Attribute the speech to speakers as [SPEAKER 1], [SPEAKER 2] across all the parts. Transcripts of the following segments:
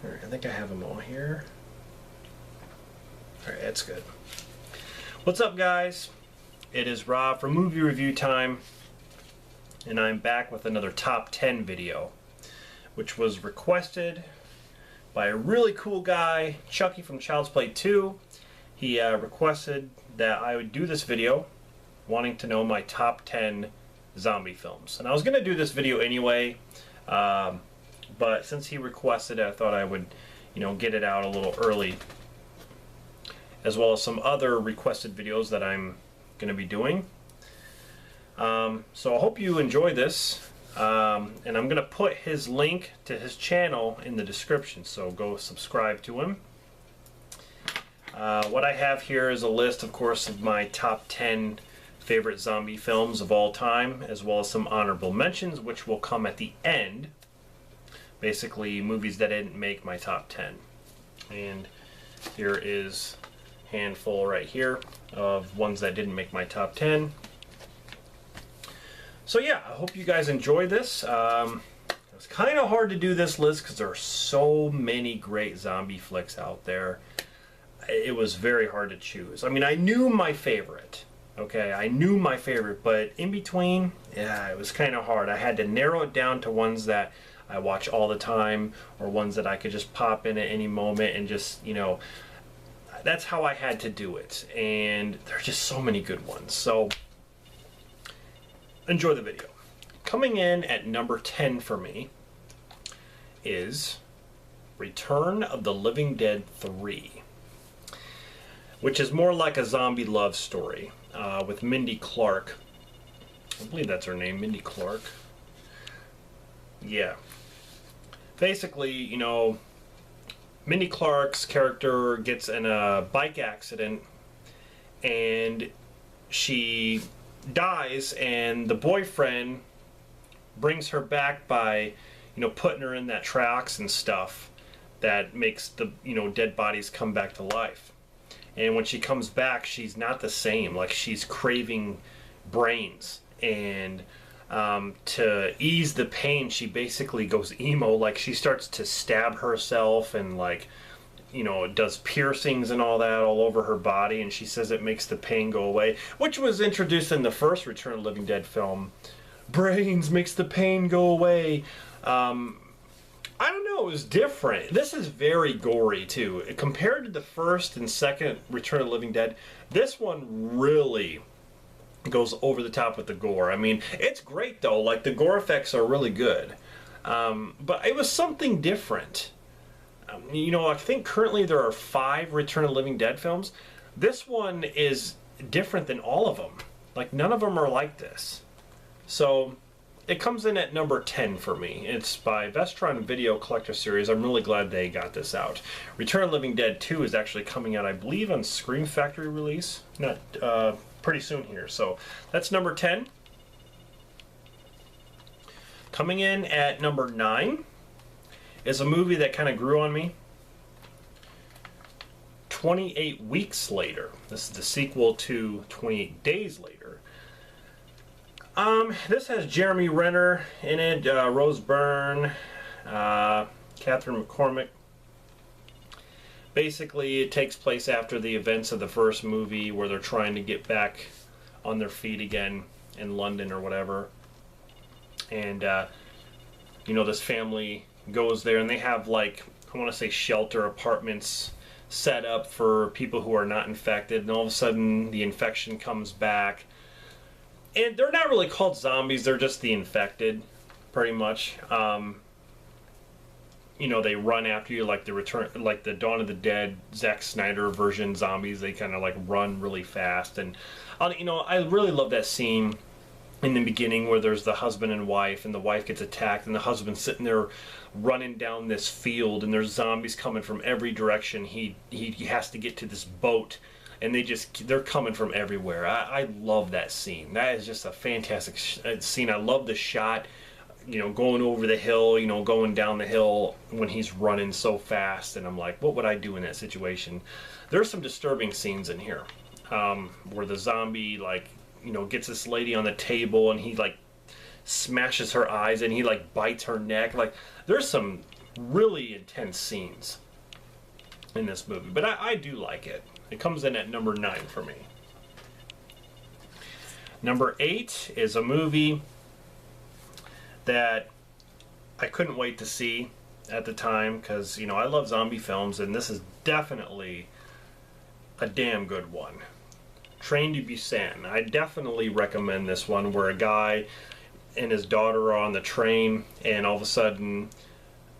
[SPEAKER 1] Alright, I think I have them all here. Alright, that's good. What's up, guys? It is Rob from Movie Review Time, and I'm back with another top 10 video, which was requested by a really cool guy, Chucky from Child's Play 2. He requested that I would do this video, wanting to know my top 10 zombie films. And I was going to do this video anyway, but since he requested it, I thought I would, get it out a little early, as well as some other requested videos that I'm going to be doing. So I hope you enjoy this, and I'm going to put his link to his channel in the description, so go subscribe to him. What I have here is a list, of course, of my top 10 favorite zombie films of all time, as well as some honorable mentions, which will come at the end. Basically, movies that didn't make my top 10. And here is a handful right here of ones that didn't make my top 10. So yeah, I hope you guys enjoy this. It was kind of hard to do this list because there are so many great zombie flicks out there. It was very hard to choose. I mean, I knew my favorite. Okay, I knew my favorite, but in between, yeah, it was kind of hard. I had to narrow it down to ones that I watch all the time, or ones that I could just pop in at any moment and just, that's how I had to do it. And there's just so many good ones. So enjoy the video. Coming in at number 10 for me is Return of the Living Dead 3, which is more like a zombie love story with Mindy Clark. I believe that's her name, Mindy Clark. Yeah. Basically, Mindy Clark's character gets in a bike accident and she dies, and the boyfriend brings her back by, putting her in that tracks and stuff that makes the, dead bodies come back to life. And when she comes back, she's not the same. Like, she's craving brains. And to ease the pain, she basically goes emo. Like, she starts to stab herself and, does piercings and all that all over her body. And she says it makes the pain go away, which was introduced in the first Return of the Living Dead film. Brains makes the pain go away. I don't know, it was different. This is very gory too. Compared to the first and second Return of the Living Dead, this one really goes over the top with the gore. I mean, it's great though, like the gore effects are really good. But it was something different. I think currently there are 5 Return of the Living Dead films. This one is different than all of them. Like, none of them are like this. So it comes in at number 10 for me. It's by Vestron Video Collector Series. I'm really glad they got this out. Return of the Living Dead 2 is actually coming out, I believe, on Scream Factory release. Not pretty soon here. So that's number 10. Coming in at number 9 is a movie that kind of grew on me. 28 Weeks Later. This is the sequel to 28 Days Later. This has Jeremy Renner in it, Rose Byrne, Catherine McCormick. Basically, it takes place after the events of the first movie, where they're trying to get back on their feet again in London or whatever. And, this family goes there, and they have, I want to say shelter apartments set up for people who are not infected. And all of a sudden, the infection comes back. And they're not really called zombies, they're just the infected, pretty much. They run after you like the Dawn of the Dead, Zack Snyder version zombies. They kind of run really fast. And, I really love that scene in the beginning where there's the husband and wife, and the wife gets attacked, and the husband's sitting there running down this field, and there's zombies coming from every direction. He has to get to this boat. And they're coming from everywhere. I love that scene. That is just a fantastic scene. I love the shot, going over the hill, going down the hill when he's running so fast. And I'm like, what would I do in that situation? There's some disturbing scenes in here where the zombie, gets this lady on the table, and he, smashes her eyes, and he, bites her neck. There's some really intense scenes in this movie. But I do like it. It comes in at number 9 for me. Number 8 is a movie that I couldn't wait to see at the time because, you know, I love zombie films, and this is definitely a damn good one. Train to Busan. I definitely recommend this one, where a guy and his daughter are on the train, and all of a sudden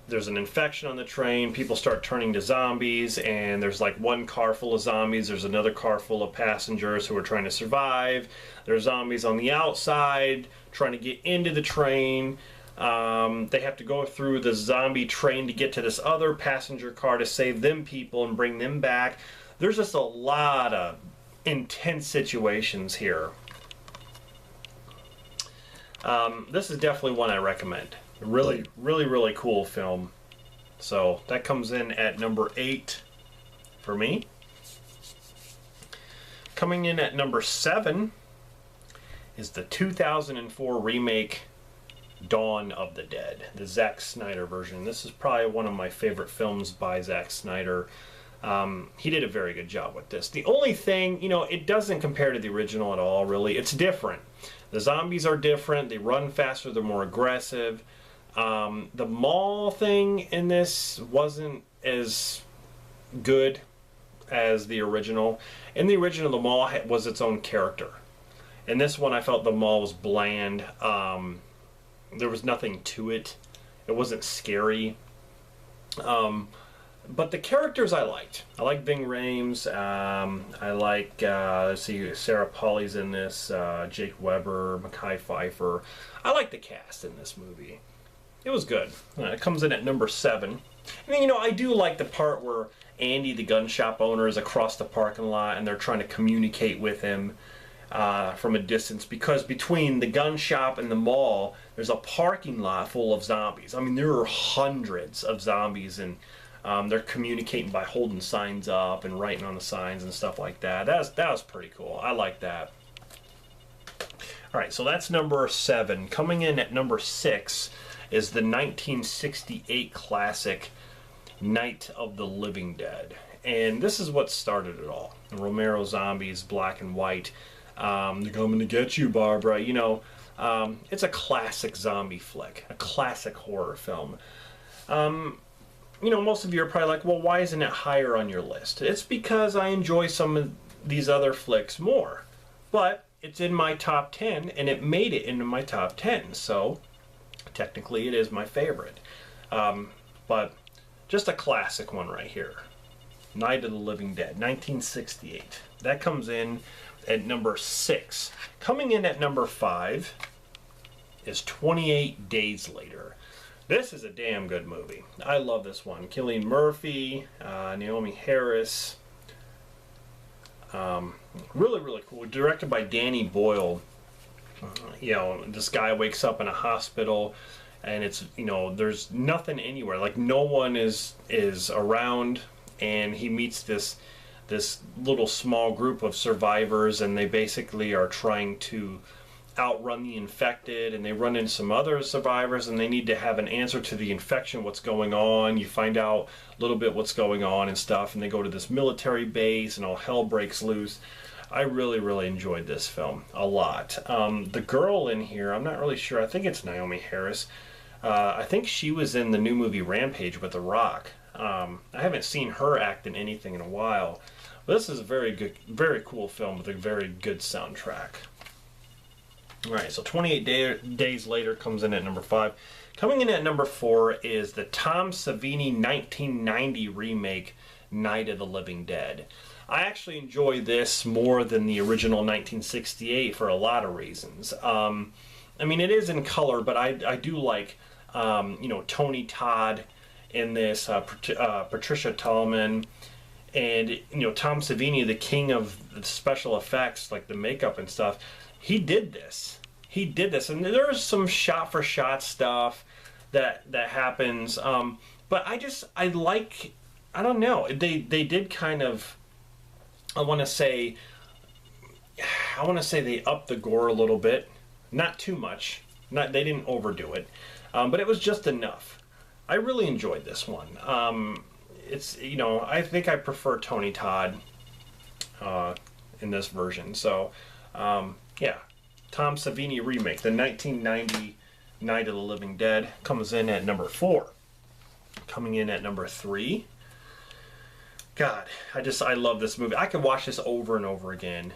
[SPEAKER 1] there's an infection on the train. People start turning to zombies, and there's like one car full of zombies. There's another car full of passengers who are trying to survive. There's zombies on the outside trying to get into the train. They have to go through the zombie train to get to this other passenger car to save them people and bring them back. There's just a lot of intense situations here. This is definitely one I recommend. Really, really, really cool film. So that comes in at number 8 for me. Coming in at number 7 is the 2004 remake Dawn of the Dead, the Zack Snyder version. This is probably one of my favorite films by Zack Snyder. He did a very good job with this. The only thing, you know, it doesn't compare to the original at all, really. It's different. The zombies are different. They run faster. They're more aggressive. The mall thing in this wasn't as good as the original. In the original, the mall was its own character. In this one, I felt the mall was bland. There was nothing to it. It wasn't scary. But the characters I liked. I like Ving Rhames. I like, let's see, Sarah Polley's in this. Jake Weber, Mekhi Phifer. I like the cast in this movie. It was good. It comes in at number 7. And you know, I do like the part where Andy, the gun shop owner, is across the parking lot and they're trying to communicate with him from a distance, because between the gun shop and the mall, there's a parking lot full of zombies. I mean, there are hundreds of zombies, and they're communicating by holding signs up and writing on the signs and stuff like that. That was pretty cool. I like that. All right, so that's number 7. Coming in at number 6 is the 1968 classic Night of the Living Dead. And this is what started it all. The Romero zombies, black and white. They're coming to get you, Barbara. You know, it's a classic zombie flick, a classic horror film. You know, most of you are probably like, well, why isn't it higher on your list? It's because I enjoy some of these other flicks more. But it's in my top 10, and it made it into my top 10. So technically it is my favorite. But just a classic one right here. Night of the Living Dead, 1968. That comes in at number 6. Coming in at number 5 is 28 Days Later. This is a damn good movie. I love this one. Cillian Murphy, Naomi Harris. Really, really cool. Directed by Danny Boyle. You know, this guy wakes up in a hospital, and it's, you know, there's nothing anywhere. Like, no one is around, and he meets this little small group of survivors, and they basically are trying to outrun the infected, and they run into some other survivors, and they need to have an answer to the infection, what's going on. You find out a little bit what's going on and stuff, and they go to this military base, and all hell breaks loose. I really, really enjoyed this film a lot. The girl in here, I'm not really sure. I think it's Naomi Harris. I think she was in the new movie Rampage with The Rock. I haven't seen her act in anything in a while. But this is a very good, very cool film with a very good soundtrack. Alright, so 28 Days Later comes in at number 5. Coming in at number 4 is the Tom Savini 1990 remake, Night of the Living Dead. I actually enjoy this more than the original 1968 for a lot of reasons. I mean, it is in color, but I do like, you know, Tony Todd in this, Patricia Tallman, and, you know, Tom Savini, the king of the special effects, like the makeup and stuff. He did this. He did this, and there's some shot-for-shot stuff that happens. But I like, I don't know. They did kind of, I want to say they upped the gore a little bit. Not too much. They didn't overdo it, but it was just enough. I really enjoyed this one. It's, you know, I think I prefer Tony Todd in this version. So, yeah, Tom Savini remake, the 1990 Night of the Living Dead, comes in at number 4. Coming in at number 3. God, I love this movie. I could watch this over and over again.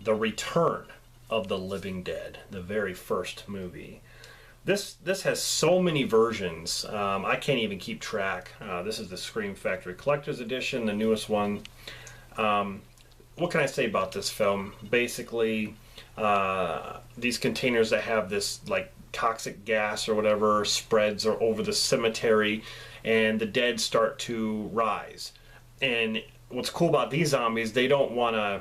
[SPEAKER 1] The Return of the Living Dead, the very first movie. This has so many versions. I can't even keep track. This is the Scream Factory Collector's Edition, the newest one. What can I say about this film? Basically, these containers that have this like toxic gas or whatever spreads over the cemetery, and the dead start to rise. And what's cool about these zombies, they don't want to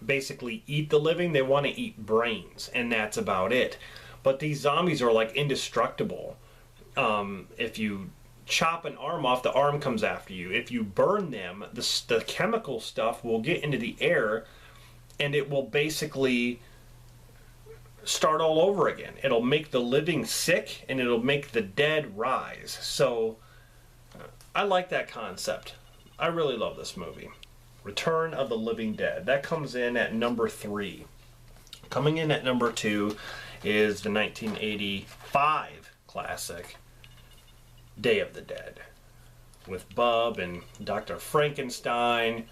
[SPEAKER 1] basically eat the living, they want to eat brains, and that's about it. But these zombies are like indestructible. If you chop an arm off, the arm comes after you. If you burn them, the chemical stuff will get into the air, and it will basically start all over again. It'll make the living sick, and it'll make the dead rise. So I like that concept. I really love this movie. Return of the Living Dead. That comes in at number 3. Coming in at number 2 is the 1985 classic Day of the Dead, with Bub and Dr. Frankenstein.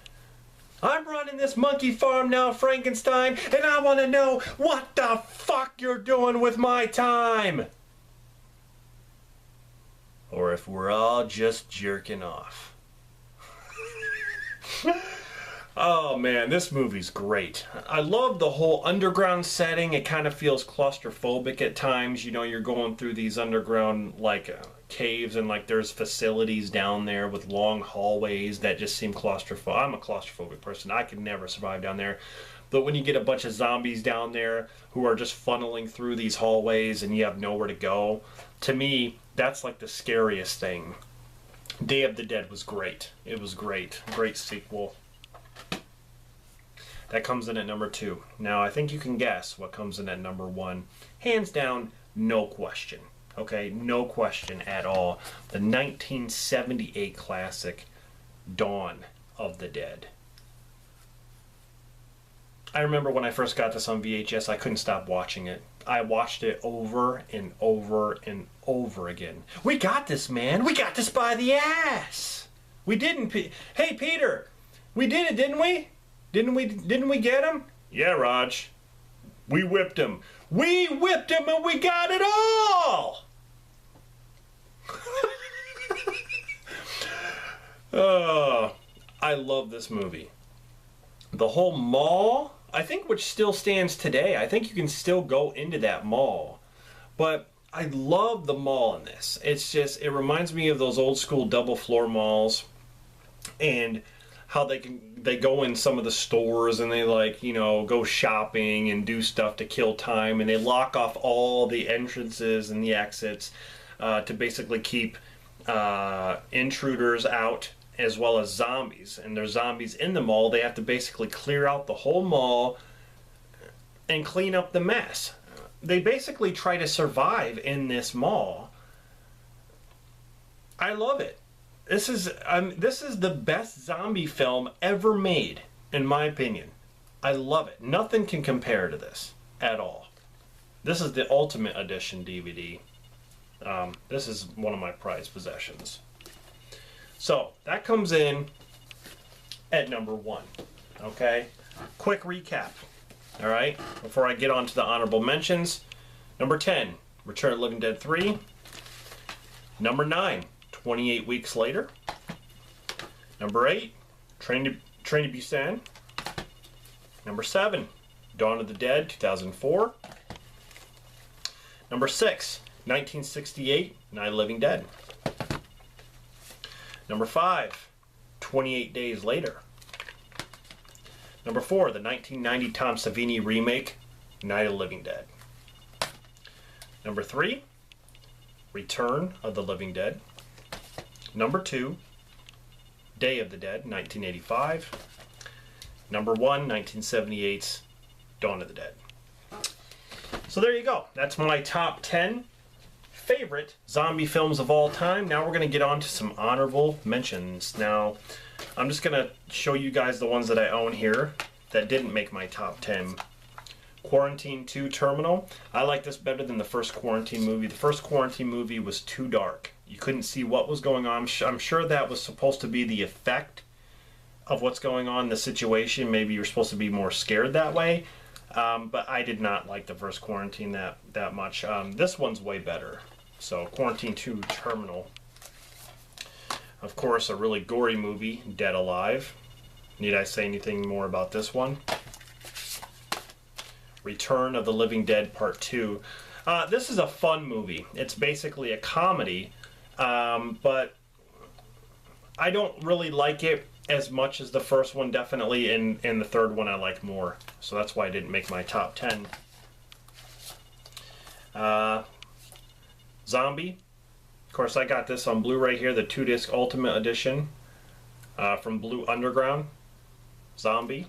[SPEAKER 1] I'm running this monkey farm now, Frankenstein, and I want to know what the fuck you're doing with my time. Or if we're all just jerking off. Oh man, this movie's great. I love the whole underground setting. It kind of feels claustrophobic at times. You know, you're going through these underground like caves, and like there's facilities down there with long hallways that just seem claustrophobic. I'm a claustrophobic person. I could never survive down there. But when you get a bunch of zombies down there who are just funneling through these hallways and you have nowhere to go, to me, that's like the scariest thing. Day of the Dead was great. It was great. Great sequel. That comes in at number 2. Now, I think you can guess what comes in at number 1. Hands down, no question. Okay, no question at all. The 1978 classic, Dawn of the Dead. I remember when I first got this on VHS, I couldn't stop watching it. I watched it over and over and over again. We got this, man. We got this by the ass. We didn't. Hey, Peter, we did it, didn't we? Didn't we get him? Yeah, Raj. We whipped him. We whipped him and we got it all. Oh, I love this movie. The whole mall, I think, which still stands today. I think you can still go into that mall. But I love the mall in this. It's just, it reminds me of those old school double floor malls, and how they go in some of the stores and they, like, you know, go shopping and do stuff to kill time, and they lock off all the entrances and the exits to basically keep intruders out, as well as zombies. And there's zombies in the mall. They have to basically clear out the whole mall and clean up the mess. They basically try to survive in this mall. I love it. This is the best zombie film ever made, in my opinion. I love it. Nothing can compare to this at all. This is the Ultimate Edition DVD. This is one of my prized possessions. So that comes in at number 1. Okay, quick recap. All right, before I get on to the honorable mentions. Number 10, Return of the Living Dead 3. Number 9, 28 Weeks Later. Number 8, Train to Busan. Number 7, Dawn of the Dead 2004. Number 6, 1968, Night of the Living Dead. Number 5, 28 Days Later. Number 4, the 1990 Tom Savini remake, Night of the Living Dead. Number 3, Return of the Living Dead. Number 2, Day of the Dead, 1985. Number 1, 1978's Dawn of the Dead. So there you go. That's my top 10 favorite zombie films of all time. Now we're going to get on to some honorable mentions. Now, I'm just going to show you guys the ones that I own here that didn't make my top 10. Quarantine 2 Terminal. I like this better than the first Quarantine movie. The first Quarantine movie was too dark. You couldn't see what was going on. I'm sure that was supposed to be the effect of what's going on in the situation. Maybe you're supposed to be more scared that way. But I did not like the first Quarantine that much. This one's way better. So Quarantine 2 Terminal. Of course, a really gory movie, Dead Alive. Need I say anything more about this one? Return of the Living Dead Part 2. This is a fun movie. It's basically a comedy, but I don't really like it as much as the first one, definitely, and the third one I like more. So that's why I didn't make my top 10. Zombie. Of course, I got this on Blu-ray here, the 2-disc Ultimate Edition from Blue Underground. Zombie.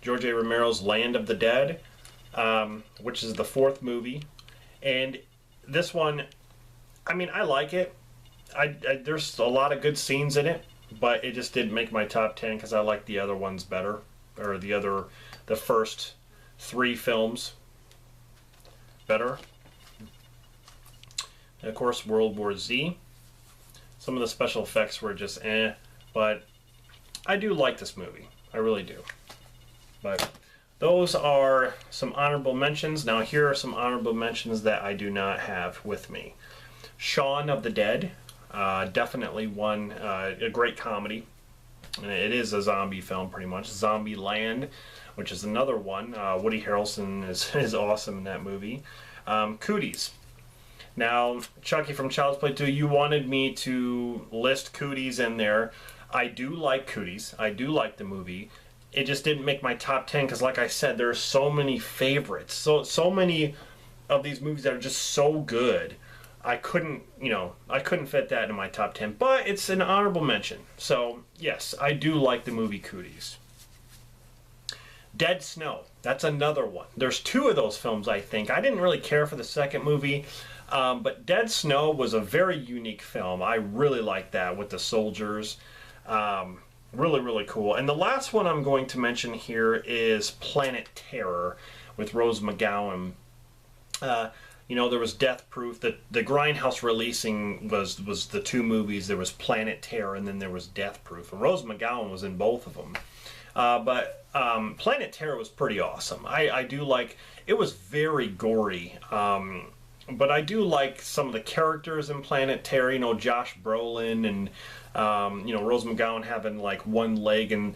[SPEAKER 1] George A. Romero's Land of the Dead, which is the 4th movie. And this one, I mean, I like it. There's a lot of good scenes in it, but it just didn't make my top 10 because I like the other ones better, or the first 3 films better. And of course, World War Z. Some of the special effects were just but I do like this movie. I really do. But those are some honorable mentions. Now here are some honorable mentions that I do not have with me. Shaun of the Dead, definitely one, a great comedy. And it is a zombie film pretty much. Zombie Land, which is another one. Woody Harrelson is awesome in that movie. Cooties. Now, Chucky from Child's Play 2, you wanted me to list Cooties in there. I do like Cooties. I do like the movie. It just didn't make my top 10 because, like I said, there are so many favorites. So many of these movies that are just so good. I couldn't fit that in my top 10. But it's an honorable mention. So, yes, I do like the movie Cooties. Dead Snow. That's another one. There's 2 of those films, I think. I didn't really care for the second movie. But Dead Snow was a very unique film. I really liked that with the soldiers. Really, really cool. And the last one I'm going to mention here is Planet Terror with Rose McGowan. There was Death Proof. The Grindhouse releasing was the 2 movies. There was Planet Terror and then there was Death Proof. And Rose McGowan was in both of them. But Planet Terror was pretty awesome. I do like, it was very gory. But I do like some of the characters in Planet Terror, Josh Brolin and, Rose McGowan having like one leg and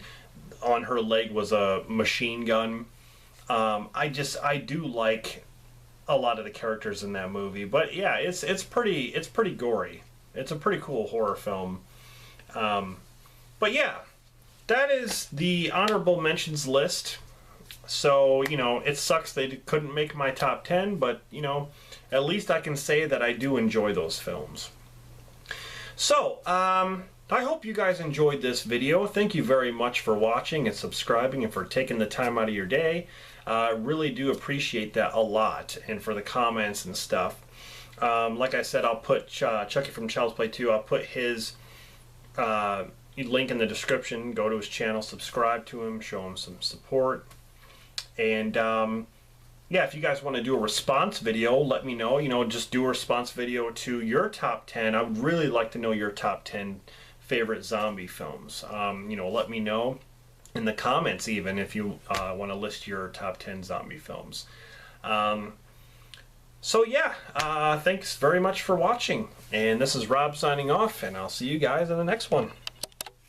[SPEAKER 1] on her leg was a machine gun. I do like a lot of the characters in that movie. But yeah, it's pretty gory. It's a pretty cool horror film. But yeah, that is the honorable mentions list. So, it sucks they couldn't make my top 10, but, at least I can say that I do enjoy those films. So, I hope you guys enjoyed this video. Thank you very much for watching and subscribing and for taking the time out of your day. I really do appreciate that a lot, and for the comments and stuff. Like I said, I'll put Chucky from Child's Play 2, I'll put his link in the description. Go to his channel, subscribe to him, show him some support. And yeah, if you guys want to do a response video, let me know. Just do a response video to your top 10. I would really like to know your top 10 favorite zombie films. Let me know in the comments even if you want to list your top 10 zombie films. So yeah, thanks very much for watching. And this is Rob signing off, and I'll see you guys in the next one.